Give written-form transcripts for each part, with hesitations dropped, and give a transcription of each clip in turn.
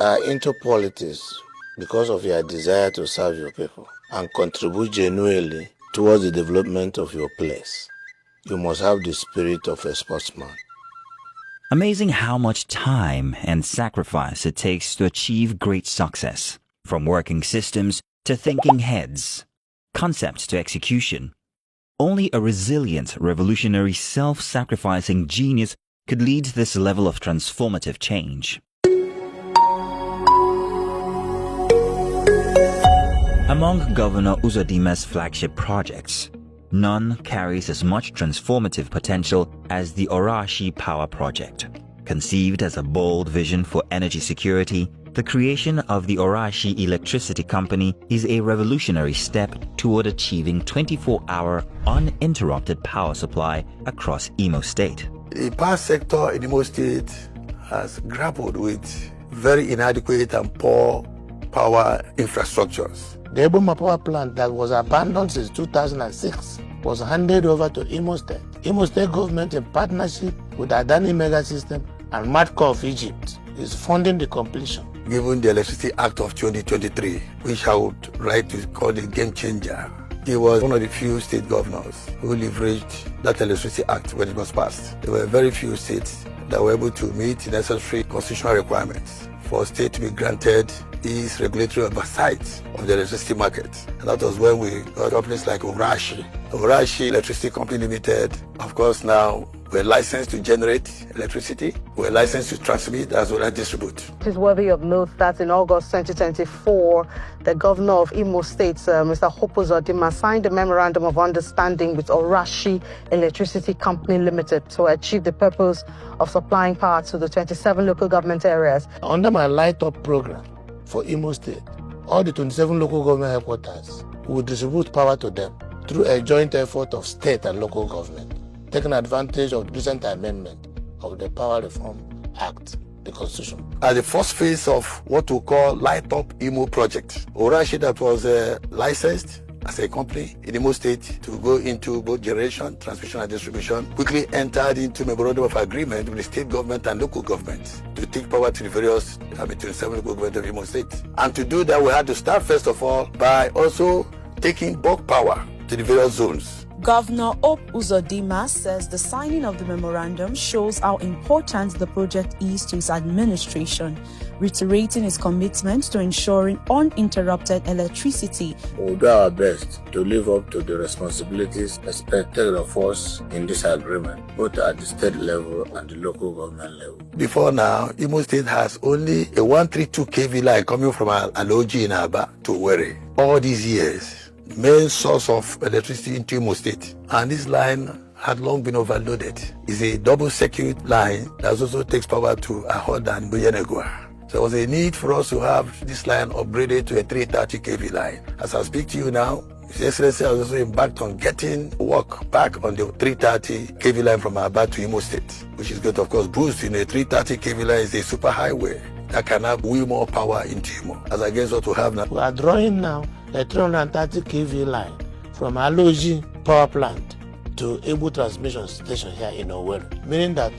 are into politics because of your desire to serve your people and contribute genuinely towards the development of your place, you must have the spirit of a sportsman. Amazing how much time and sacrifice it takes to achieve great success, from working systems to thinking heads, concepts to execution. Only a resilient, revolutionary, self-sacrificing genius could lead to this level of transformative change. Among Governor Uzodima's flagship projects, none carries as much transformative potential as the Orashi Power Project. Conceived as a bold vision for energy security, the creation of the Orashi Electricity Company is a revolutionary step toward achieving 24-hour uninterrupted power supply across Imo State. The power sector in Imo State has grappled with very inadequate and poor power infrastructures. The Eboma power plant that was abandoned since 2006 was handed over to Imo State. Imo State government, in partnership with Adani Mega System and Matco of Egypt, is funding the completion. Given the Electricity Act of 2023, which I would like to call the game changer, he was one of the few state governors who leveraged that Electricity Act when it was passed. There were very few states that were able to meet the necessary constitutional requirements for a state to be granted is regulatory oversight of the electricity market. And that was when we got companies like Orashi Electricity Company Limited. Of course, now we're licensed to generate electricity, we're licensed to transmit as well as distribute. It is worthy of note that in August 2024, the governor of Imo State, Mr. Hopo Uzodima, signed a memorandum of understanding with Orashi Electricity Company Limited to achieve the purpose of supplying power to the 27 local government areas. Under my Light Up program for Imo State, all the 27 local government headquarters will distribute power to them through a joint effort of state and local government, taking advantage of the recent amendment of the Power Reform Act, the Constitution. As the first phase of what we call Light Up Imo project, Orashi, that was licensed as a company in Imo State to go into both generation, transmission and distribution, quickly entered into memorandum of agreement with the state government and local government to take power to the various 27 local governments of Imo State. And to do that, we had to start first of all by also taking bulk power to the various zones. Governor Hope Uzodima says the signing of the memorandum shows how important the project is to his administration, reiterating his commitment to ensuring uninterrupted electricity. We'll do our best to live up to the responsibilities expected of us in this agreement, both at the state level and the local government level. Before now, Imo State has only a 132 kV line coming from Aloji in Aba to Owerri. All these years, main source of electricity into Imo State, and this line had long been overloaded. It's a double circuit line that also takes power to Ahoda and Buyenegua. So there was a need for us to have this line upgraded to a 330 kV line. As I speak to you now, His Excellency has also embarked on getting work back on the 330 kV line from Aba to Imo State, which is going to, of course, boost. A 330 kV line is a super highway that can have way more power into Imo, as against what we have now. We are drawing now a 330 kV line from Aloji power plant to Ebu transmission station here in Owerri, meaning that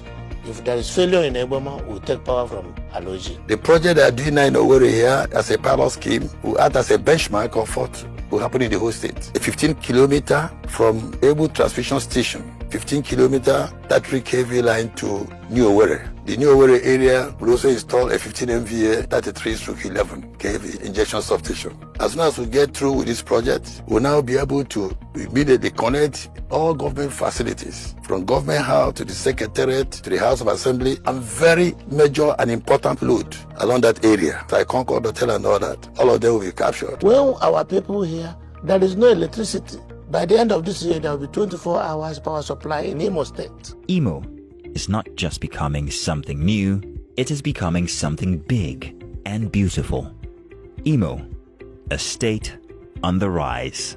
if there is failure in Eboma, we'll take power from Aloji. The project they are doing now in Owerri here as a pilot scheme will act as a benchmark of what will happen in the whole state. A 15 kilometer from Ebu transmission station, 15 kilometer 33 kV line to New Owerri. The New Owerri area will also install a 15 MVA 33/11 kV injection substation. As soon as we get through with this project, we'll now be able to immediately connect all government facilities, from government house to the secretariat to the House of Assembly, and very major and important load along that area, like Concord Hotel and all that. All of them will be captured. When our people here, there is no electricity. By the end of this year, there will be 24 hours power supply in Imo State. Imo is not just becoming something new, it is becoming something big and beautiful. Imo, a state on the rise.